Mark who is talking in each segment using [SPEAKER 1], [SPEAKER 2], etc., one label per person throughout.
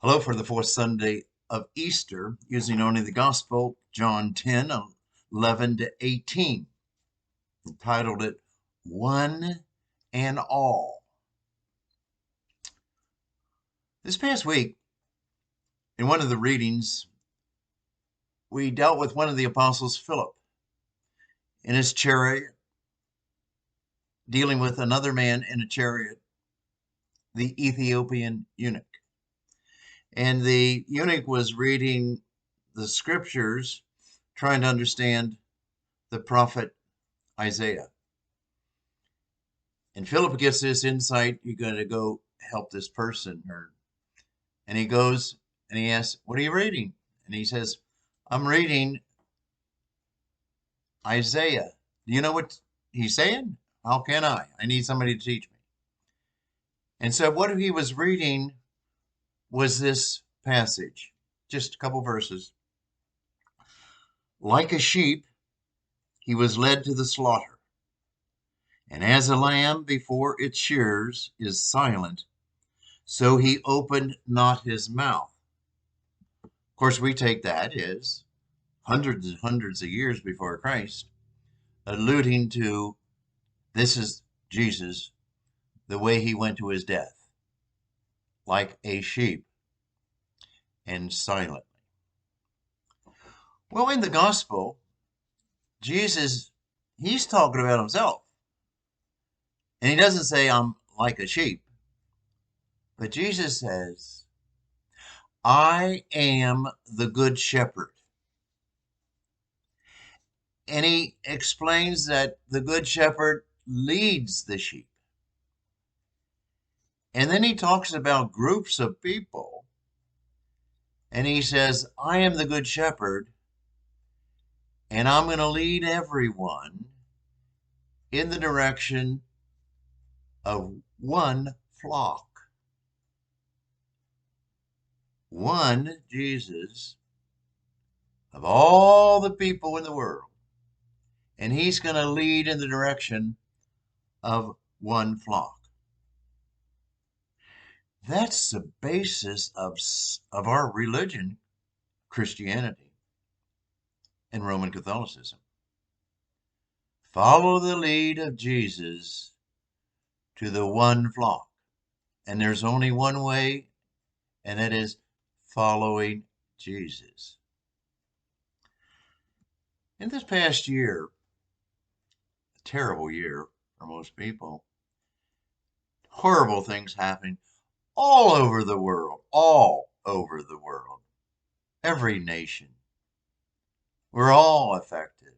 [SPEAKER 1] Hello for the fourth Sunday of Easter, using only the Gospel, John 10, 11 to 18. Entitled it, One and All. This past week, in one of the readings, we dealt with one of the apostles, Philip, in his chariot, dealing with another man in a chariot, the Ethiopian eunuch. And the eunuch was reading the scriptures, trying to understand the prophet Isaiah. And Philip gets this insight, you're going to go help this person. And he goes and he asks, what are you reading? And he says, I'm reading Isaiah. Do you know what he's saying? How can I? I need somebody to teach me. And so what he was reading was this passage, just a couple verses. Like a sheep, he was led to the slaughter. And as a lamb before its shearers is silent, so he opened not his mouth. Of course, we take that as hundreds and hundreds of years before Christ, alluding to this is Jesus, the way he went to his death, like a sheep and silently. Well, in the gospel, Jesus, he's talking about himself. And he doesn't say, I'm like a sheep. But Jesus says, I am the good shepherd. And he explains that the good shepherd leads the sheep. And then he talks about groups of people. And he says, I am the good shepherd, and I'm going to lead everyone in the direction of one flock. One Jesus of all the people in the world. And he's going to lead in the direction of one flock. That's the basis of our religion, Christianity, and Roman Catholicism. Follow the lead of Jesus to the one flock. And there's only one way, and that is following Jesus. In this past year, a terrible year for most people, horrible things happening all over the world, every nation. We're all affected.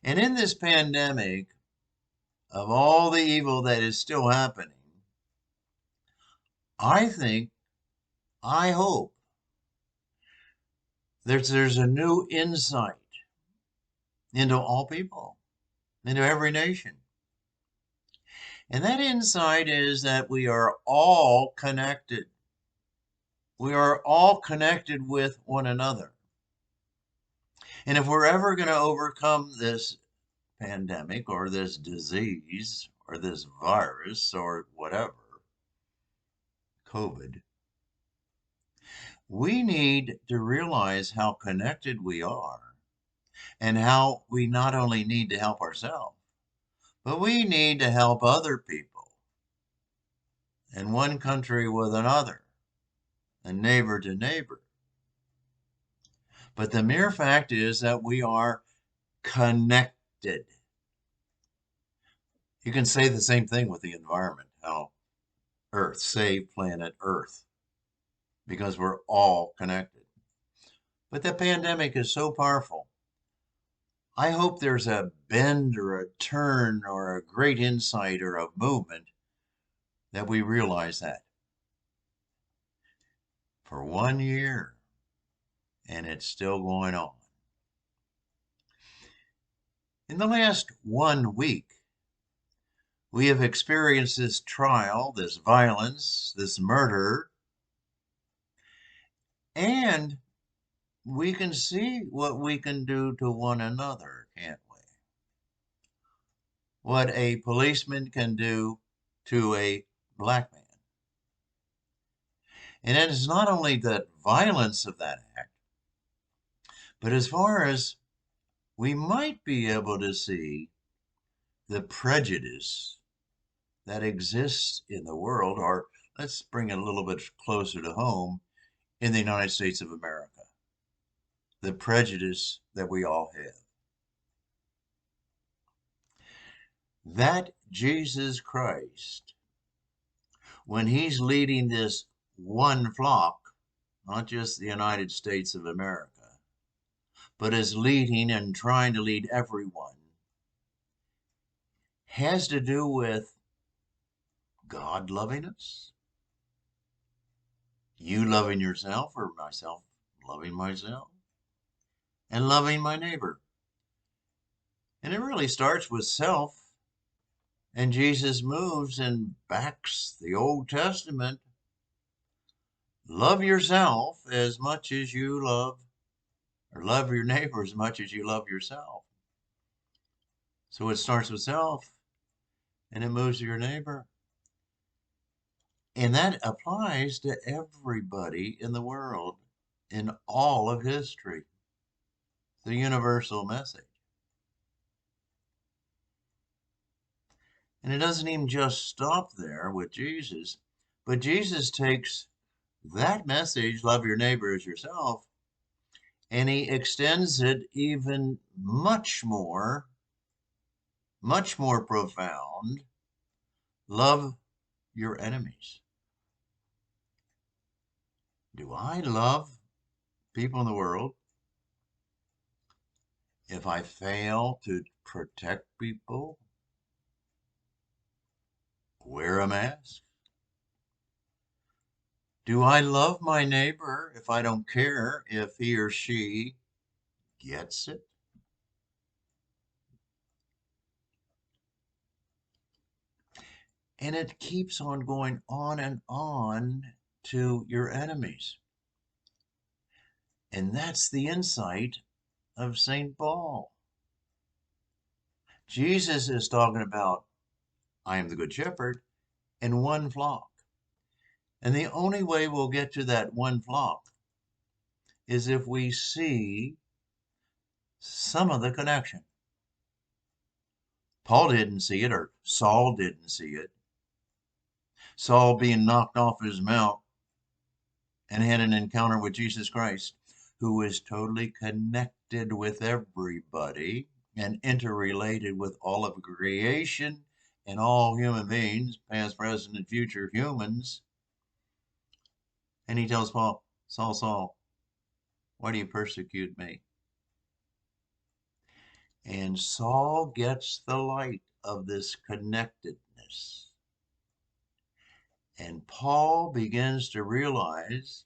[SPEAKER 1] And in this pandemic, of all the evil that is still happening, I hope there's a new insight into all people, into every nation. And that insight is that we are all connected. We are all connected with one another. And if we're ever going to overcome this pandemic or this disease or this virus or whatever, COVID, we need to realize how connected we are and how we not only need to help ourselves, but we need to help other people in one country with another, and neighbor to neighbor. But the mere fact is that we are connected. You can say the same thing with the environment, how Earth, save planet Earth, because we're all connected. But the pandemic is so powerful. I hope there's a bend or a turn or a great insight or a movement that we realize that. For 1 year, and it's still going on. In the last 1 week, we have experienced this trial, this violence, this murder, and we can see what we can do to one another, can't we? What a policeman can do to a black man. And it is not only the violence of that act, but as far as we might be able to see the prejudice that exists in the world, or let's bring it a little bit closer to home, in the United States of America, the prejudice that we all have. That Jesus Christ, when he's leading this one flock, not just the United States of America, but is leading and trying to lead everyone, has to do with God loving us, you loving yourself, or myself loving myself, and loving my neighbor. And it really starts with self. And Jesus moves and backs the Old Testament. Love yourself as much as you love, or love your neighbor as much as you love yourself. So it starts with self and it moves to your neighbor. And that applies to everybody in the world in all of history. The universal message. And it doesn't even just stop there with Jesus, but Jesus takes that message, love your neighbor as yourself, and he extends it even much more profound. Love your enemies. Do I love people in the world if I fail to protect people? Wear a mask? Do I love my neighbor if I don't care if he or she gets it? And it keeps on going on and on to your enemies. And that's the insight of St. Paul. Jesus is talking about, I am the good shepherd, and one flock. And the only way we'll get to that one flock is if we see some of the connection. Paul didn't see it, or Saul didn't see it. Saul being knocked off his mount and had an encounter with Jesus Christ, who is totally connected with everybody and interrelated with all of creation and all human beings, past, present, and future humans. And he tells Paul, Saul, Saul, why do you persecute me? And Saul gets the light of this connectedness. And Paul begins to realize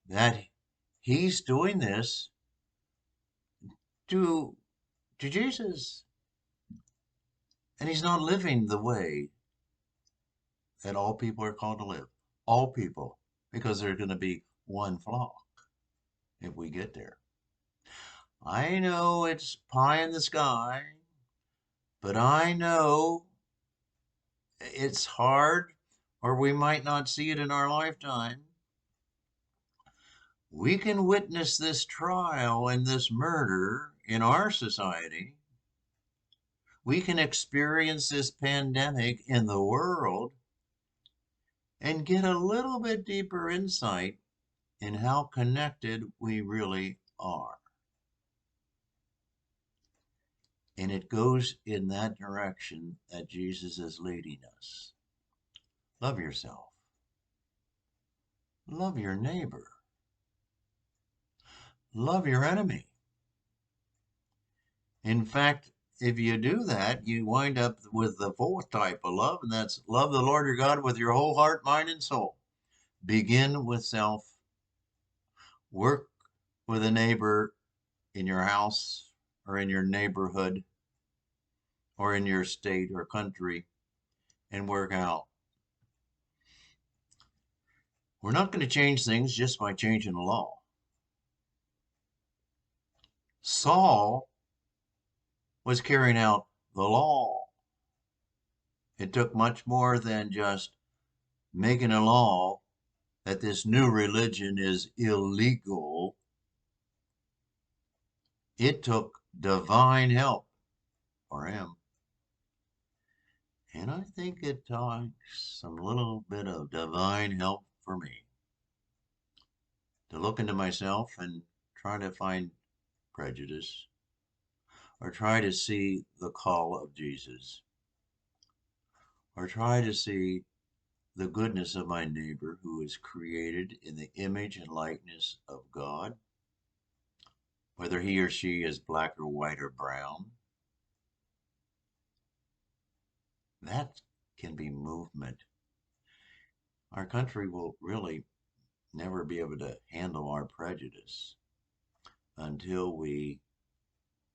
[SPEAKER 1] that he's doing this to Jesus. And he's not living the way that all people are called to live. All people, because there's going to be one flock if we get there. I know it's pie in the sky, but I know it's hard, or we might not see it in our lifetime. We can witness this trial and this murder in our society. We can experience this pandemic in the world and get a little bit deeper insight in how connected we really are. And it goes in that direction that Jesus is leading us. Love yourself. Love your neighbor. Love your enemy. In fact, if you do that, you wind up with the fourth type of love, and that's love the Lord your God with your whole heart, mind, and soul. Begin with self. Work with a neighbor in your house or in your neighborhood or in your state or country and work out. We're not going to change things just by changing the law. Saul was carrying out the law. It took much more than just making a law that this new religion is illegal, it took divine help for him. And I think it takes some little bit of divine help for me to look into myself and try to find prejudice or try to see the call of Jesus or try to see the goodness of my neighbor who is created in the image and likeness of God, whether he or she is black or white or brown. That can be movement. Our country will really never be able to handle our prejudice until we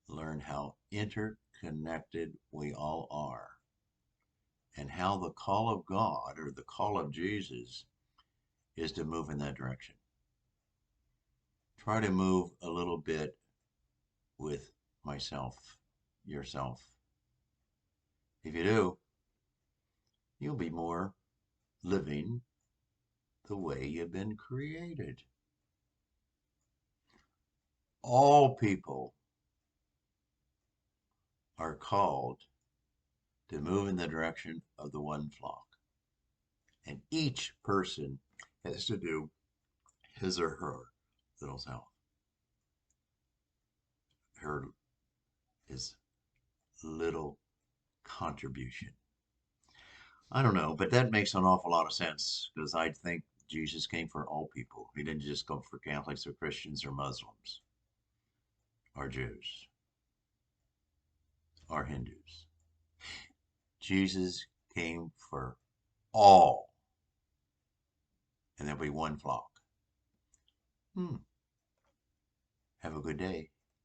[SPEAKER 1] learn how interconnected we all are and how the call of God or the call of Jesus is to move in that direction. Try to move a little bit with myself, yourself. If you do, you'll be more living the way you've been created. All people are called to move in the direction of the one flock. And each person has to do his or her little self. Her his little contribution. I don't know, but that makes an awful lot of sense because I think Jesus came for all people. He didn't just come for Catholics or Christians or Muslims or Jews or Hindus. Jesus came for all, and there'll be one flock. Have a good day.